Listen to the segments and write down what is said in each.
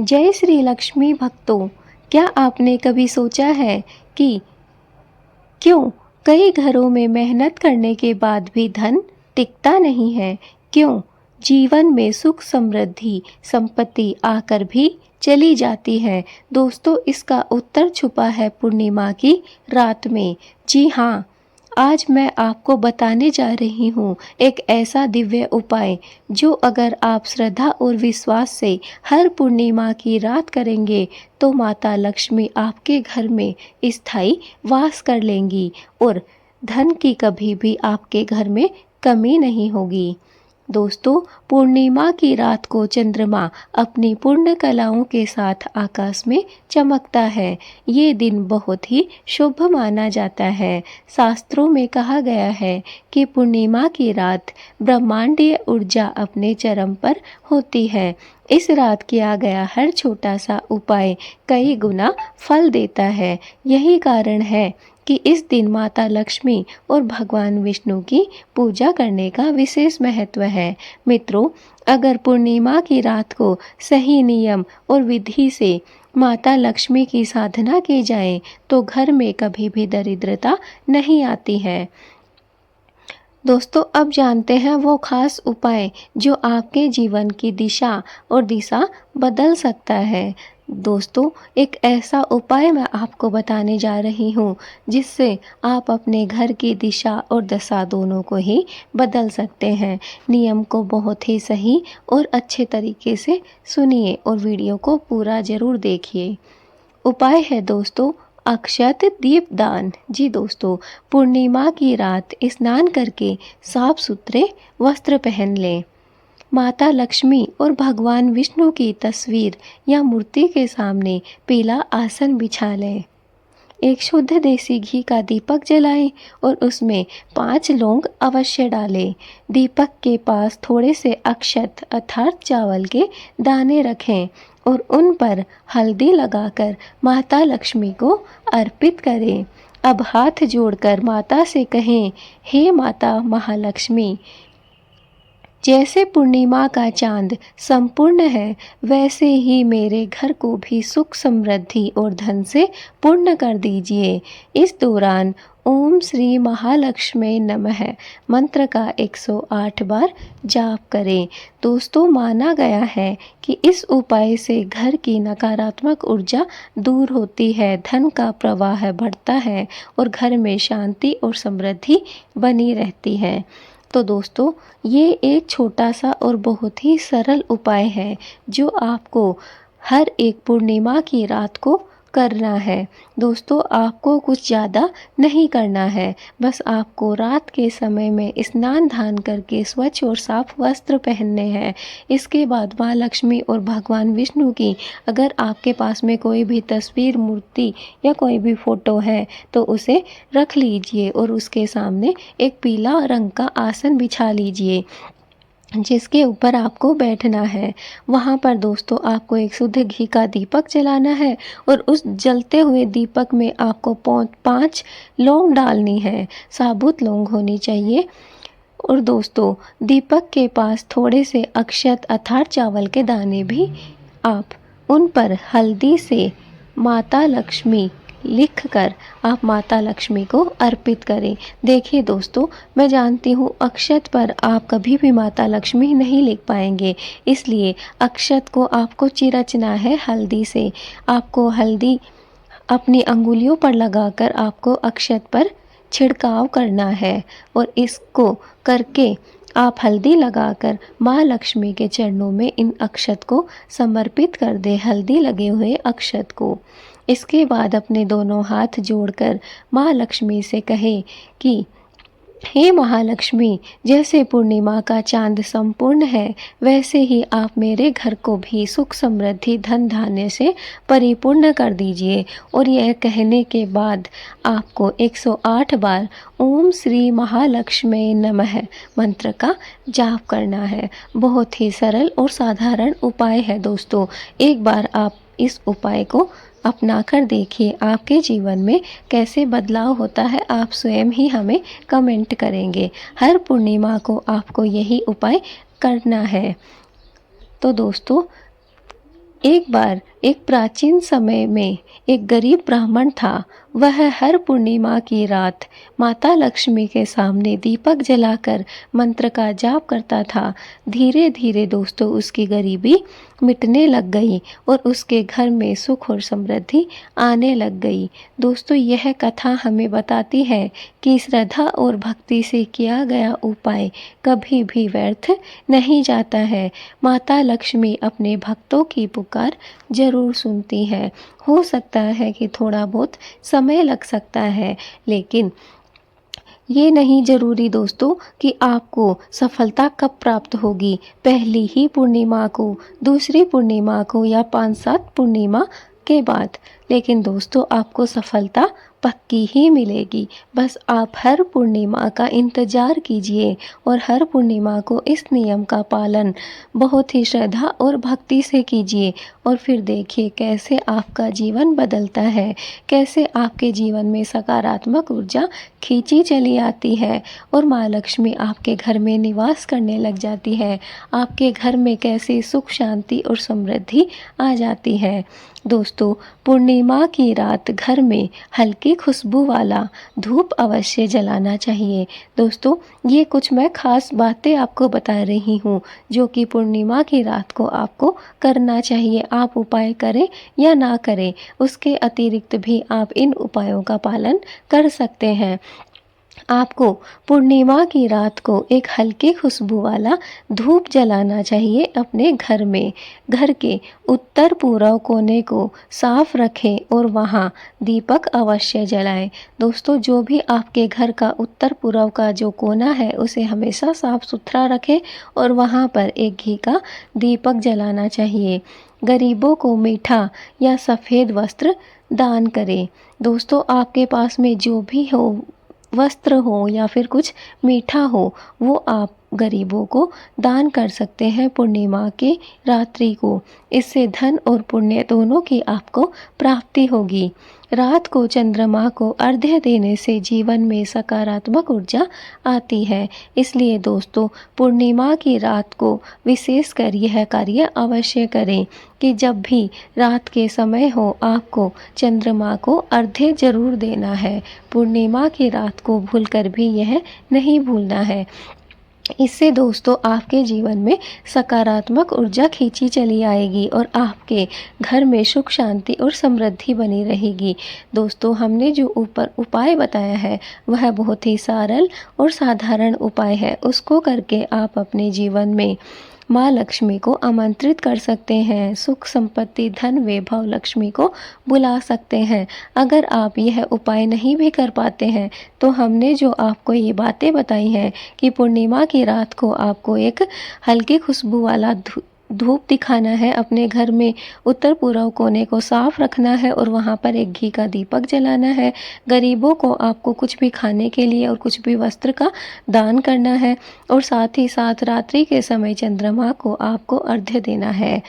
जय श्री लक्ष्मी भक्तों, क्या आपने कभी सोचा है कि क्यों कई घरों में मेहनत करने के बाद भी धन टिकता नहीं है? क्यों जीवन में सुख समृद्धि संपत्ति आकर भी चली जाती है? दोस्तों, इसका उत्तर छुपा है पूर्णिमा की रात में। जी हाँ, आज मैं आपको बताने जा रही हूँ एक ऐसा दिव्य उपाय जो अगर आप श्रद्धा और विश्वास से हर पूर्णिमा की रात करेंगे तो माता लक्ष्मी आपके घर में स्थायी वास कर लेंगी और धन की कभी भी आपके घर में कमी नहीं होगी। दोस्तों, पूर्णिमा की रात को चंद्रमा अपनी पूर्ण कलाओं के साथ आकाश में चमकता है। ये दिन बहुत ही शुभ माना जाता है। शास्त्रों में कहा गया है कि पूर्णिमा की रात ब्रह्मांडीय ऊर्जा अपने चरम पर होती है। इस रात किया गया हर छोटा सा उपाय कई गुना फल देता है। यही कारण है कि इस दिन माता लक्ष्मी और भगवान विष्णु की पूजा करने का विशेष महत्व है। मित्रों, अगर पूर्णिमा की रात को सही नियम और विधि से माता लक्ष्मी की साधना की जाए तो घर में कभी भी दरिद्रता नहीं आती है। दोस्तों, अब जानते हैं वो खास उपाय जो आपके जीवन की दिशा बदल सकता है। दोस्तों, एक ऐसा उपाय मैं आपको बताने जा रही हूँ जिससे आप अपने घर की दिशा और दशा दोनों को ही बदल सकते हैं। नियम को बहुत ही सही और अच्छे तरीके से सुनिए और वीडियो को पूरा ज़रूर देखिए। उपाय है दोस्तों, अक्षत दीपदान। जी दोस्तों, पूर्णिमा की रात स्नान करके साफ सुथरे वस्त्र पहन लें। माता लक्ष्मी और भगवान विष्णु की तस्वीर या मूर्ति के सामने पीला आसन बिछा लें। एक शुद्ध देसी घी का दीपक जलाएं और उसमें 5 लौंग अवश्य डालें। दीपक के पास थोड़े से अक्षत अर्थात चावल के दाने रखें और उन पर हल्दी लगाकर माता लक्ष्मी को अर्पित करें। अब हाथ जोड़कर माता से कहें, हे माता महालक्ष्मी, जैसे पूर्णिमा का चांद संपूर्ण है वैसे ही मेरे घर को भी सुख समृद्धि और धन से पूर्ण कर दीजिए। इस दौरान ओम श्री महालक्ष्मी नमः मंत्र का 108 बार जाप करें। दोस्तों, माना गया है कि इस उपाय से घर की नकारात्मक ऊर्जा दूर होती है, धन का प्रवाह बढ़ता है और घर में शांति और समृद्धि बनी रहती है। तो दोस्तों, ये एक छोटा सा और बहुत ही सरल उपाय है जो आपको हर एक पूर्णिमा की रात को करना है। दोस्तों, आपको कुछ ज़्यादा नहीं करना है, बस आपको रात के समय में स्नान ध्यान करके स्वच्छ और साफ वस्त्र पहनने हैं। इसके बाद माँ लक्ष्मी और भगवान विष्णु की अगर आपके पास में कोई भी तस्वीर, मूर्ति या कोई भी फ़ोटो है तो उसे रख लीजिए और उसके सामने एक पीला रंग का आसन बिछा लीजिए जिसके ऊपर आपको बैठना है। वहाँ पर दोस्तों आपको एक शुद्ध घी का दीपक जलाना है और उस जलते हुए दीपक में आपको 5 लौंग डालनी है। साबुत लौंग होनी चाहिए। और दोस्तों, दीपक के पास थोड़े से अक्षत अर्थात चावल के दाने भी आप उन पर हल्दी से माता लक्ष्मी लिखकर आप माता लक्ष्मी को अर्पित करें। देखिए दोस्तों, मैं जानती हूँ अक्षत पर आप कभी भी माता लक्ष्मी नहीं लिख पाएंगे, इसलिए अक्षत को आपको चिरचना है हल्दी से। आपको हल्दी अपनी अंगुलियों पर लगाकर आपको अक्षत पर छिड़काव करना है और इसको करके आप हल्दी लगाकर माँ लक्ष्मी के चरणों में इन अक्षत को समर्पित कर दे, हल्दी लगे हुए अक्षत को। इसके बाद अपने दोनों हाथ जोड़कर माँ लक्ष्मी से कहे कि हे महालक्ष्मी, जैसे पूर्णिमा का चांद संपूर्ण है वैसे ही आप मेरे घर को भी सुख समृद्धि धन धान्य से परिपूर्ण कर दीजिए। और यह कहने के बाद आपको 108 बार ओम श्री महालक्ष्मी नमः मंत्र का जाप करना है। बहुत ही सरल और साधारण उपाय है दोस्तों। एक बार आप इस उपाय को अपना कर देखिए, आपके जीवन में कैसे बदलाव होता है आप स्वयं ही हमें कमेंट करेंगे। हर पूर्णिमा को आपको यही उपाय करना है। तो दोस्तों, एक बार एक प्राचीन समय में एक गरीब ब्राह्मण था। वह हर पूर्णिमा की रात माता लक्ष्मी के सामने दीपक जलाकर मंत्र का जाप करता था। धीरे धीरे दोस्तों उसकी गरीबी मिटने लग गई और उसके घर में सुख और समृद्धि आने लग गई। दोस्तों यह कथा हमें बताती है कि श्रद्धा और भक्ति से किया गया उपाय कभी भी व्यर्थ नहीं जाता है। माता लक्ष्मी अपने भक्तों की पुकार जरूर सुनती है। हो सकता है कि थोड़ा बहुत समय लग सकता है, लेकिन ये नहीं ज़रूरी दोस्तों कि आपको सफलता कब प्राप्त होगी, पहली ही पूर्णिमा को, दूसरी पूर्णिमा को या 5-7 पूर्णिमा के बाद। लेकिन दोस्तों आपको सफलता पक्की ही मिलेगी। बस आप हर पूर्णिमा का इंतज़ार कीजिए और हर पूर्णिमा को इस नियम का पालन बहुत ही श्रद्धा और भक्ति से कीजिए और फिर देखिए कैसे आपका जीवन बदलता है, कैसे आपके जीवन में सकारात्मक ऊर्जा खींची चली आती है और माँ लक्ष्मी आपके घर में निवास करने लग जाती है। आपके घर में कैसे सुख शांति और समृद्धि आ जाती है। दोस्तों पूर्णिमा की रात घर में हल्की खुशबू वाला धूप अवश्य जलाना चाहिए। दोस्तों ये कुछ मैं खास बातें आपको बता रही हूँ जो कि पूर्णिमा की रात को आपको करना चाहिए। आप उपाय करें या ना करें, उसके अतिरिक्त भी आप इन उपायों का पालन कर सकते हैं। आपको पूर्णिमा की रात को एक हल्की खुशबू वाला धूप जलाना चाहिए अपने घर में। घर के उत्तर पूर्व कोने को साफ रखें और वहाँ दीपक अवश्य जलाएं। दोस्तों जो भी आपके घर का उत्तर पूर्व का जो कोना है उसे हमेशा साफ सुथरा रखें और वहाँ पर एक घी का दीपक जलाना चाहिए। गरीबों को मीठा या सफ़ेद वस्त्र दान करें। दोस्तों आपके पास में जो भी हो, वस्त्र हो या फिर कुछ मीठा हो, वो आप गरीबों को दान कर सकते हैं पूर्णिमा के रात्रि को। इससे धन और पुण्य दोनों की आपको प्राप्ति होगी। रात को चंद्रमा को अर्घ्य देने से जीवन में सकारात्मक ऊर्जा आती है। इसलिए दोस्तों पूर्णिमा की रात को विशेषकर यह कार्य अवश्य करें कि जब भी रात के समय हो आपको चंद्रमा को अर्घ्य जरूर देना है। पूर्णिमा की रात को भूलकर भी यह नहीं भूलना है। इससे दोस्तों आपके जीवन में सकारात्मक ऊर्जा खींची चली आएगी और आपके घर में सुख शांति और समृद्धि बनी रहेगी। दोस्तों हमने जो ऊपर उपाय बताया है वह बहुत ही सरल और साधारण उपाय है। उसको करके आप अपने जीवन में माँ लक्ष्मी को आमंत्रित कर सकते हैं। सुख संपत्ति धन वैभव लक्ष्मी को बुला सकते हैं। अगर आप यह उपाय नहीं भी कर पाते हैं तो हमने जो आपको ये बातें बताई हैं कि पूर्णिमा की रात को आपको एक हल्की खुशबू वाला धूप दिखाना है, अपने घर में उत्तर पूर्व कोने को साफ रखना है और वहाँ पर एक घी का दीपक जलाना है। गरीबों को आपको कुछ भी खाने के लिए और कुछ भी वस्त्र का दान करना है और साथ ही साथ रात्रि के समय चंद्रमा को आपको अर्घ्य देना है।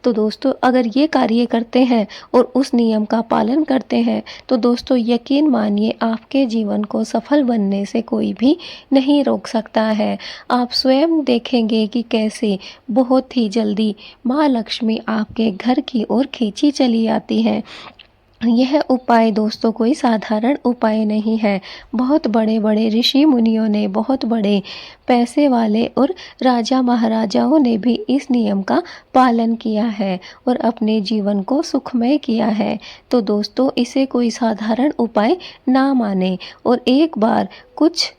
तो दोस्तों अगर ये कार्य करते हैं और उस नियम का पालन करते हैं तो दोस्तों यकीन मानिए आपके जीवन को सफल बनने से कोई भी नहीं रोक सकता है। आप स्वयं देखेंगे कि कैसे बहुत ही जल्दी माँ लक्ष्मी आपके घर की ओर खींची चली आती है। यह उपाय दोस्तों कोई साधारण उपाय नहीं है। बहुत बड़े बड़े ऋषि मुनियों ने, बहुत बड़े पैसे वाले और राजा महाराजाओं ने भी इस नियम का पालन किया है और अपने जीवन को सुखमय किया है। तो दोस्तों इसे कोई साधारण उपाय ना माने और एक बार कुछ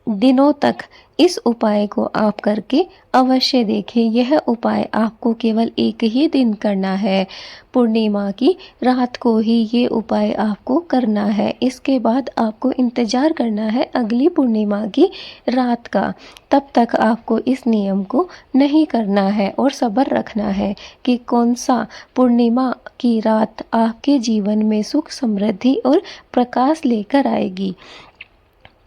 दिनों तक इस उपाय को आप करके अवश्य देखें। यह उपाय आपको केवल एक ही दिन करना है। पूर्णिमा की रात को ही ये उपाय आपको करना है। इसके बाद आपको इंतज़ार करना है अगली पूर्णिमा की रात का। तब तक आपको इस नियम को नहीं करना है और सब्र रखना है कि कौन सा पूर्णिमा की रात आपके जीवन में सुख समृद्धि और प्रकाश लेकर आएगी।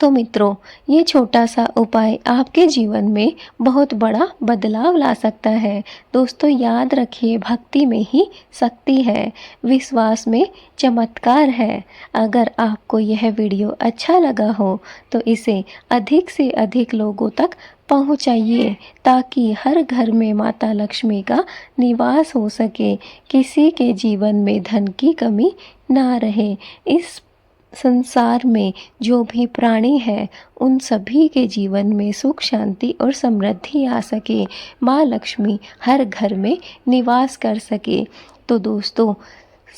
तो मित्रों, ये छोटा सा उपाय आपके जीवन में बहुत बड़ा बदलाव ला सकता है। दोस्तों, याद रखिए, भक्ति में ही शक्ति है, विश्वास में चमत्कार है। अगर आपको यह वीडियो अच्छा लगा हो तो इसे अधिक से अधिक लोगों तक पहुंचाइए, ताकि हर घर में माता लक्ष्मी का निवास हो सके, किसी के जीवन में धन की कमी ना रहे। इस संसार में जो भी प्राणी है, उन सभी के जीवन में सुख, शांति और समृद्धि आ सके, माँ लक्ष्मी हर घर में निवास कर सके। तो दोस्तों,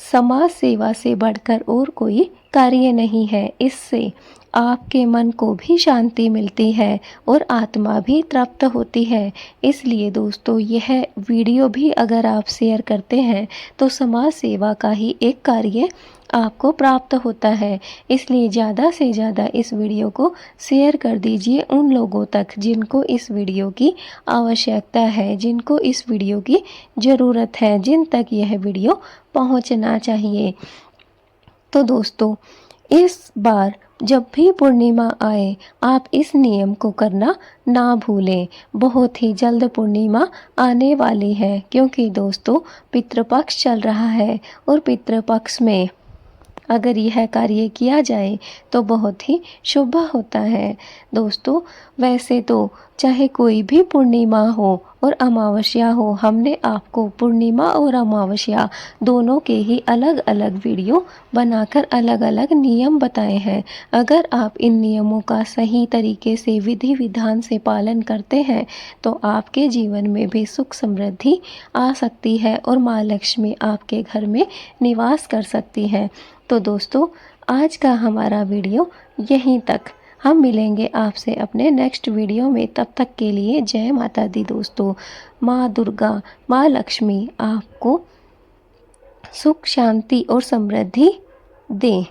समाज सेवा से बढ़कर और कोई कार्य नहीं है। इससे आपके मन को भी शांति मिलती है और आत्मा भी तृप्त होती है। इसलिए दोस्तों, यह वीडियो भी अगर आप शेयर करते हैं तो समाज सेवा का ही एक कार्य आपको प्राप्त होता है। इसलिए ज़्यादा से ज़्यादा इस वीडियो को शेयर कर दीजिए उन लोगों तक जिनको इस वीडियो की आवश्यकता है, जिनको इस वीडियो की ज़रूरत है, जिन तक यह वीडियो पहुंचना चाहिए। तो दोस्तों, इस बार जब भी पूर्णिमा आए, आप इस नियम को करना ना भूलें। बहुत ही जल्द पूर्णिमा आने वाली है, क्योंकि दोस्तों पितृपक्ष चल रहा है और पितृपक्ष में अगर यह कार्य किया जाए तो बहुत ही शुभ होता है। दोस्तों, वैसे तो चाहे कोई भी पूर्णिमा हो और अमावस्या हो, हमने आपको पूर्णिमा और अमावस्या दोनों के ही अलग अलग वीडियो बनाकर अलग अलग नियम बताए हैं। अगर आप इन नियमों का सही तरीके से विधि विधान से पालन करते हैं तो आपके जीवन में भी सुख समृद्धि आ सकती है और माँ लक्ष्मी आपके घर में निवास कर सकती है। तो दोस्तों, आज का हमारा वीडियो यहीं तक। हम मिलेंगे आपसे अपने नेक्स्ट वीडियो में। तब तक के लिए जय माता दी दोस्तों। माँ दुर्गा, माँ लक्ष्मी आपको सुख, शांति और समृद्धि दें।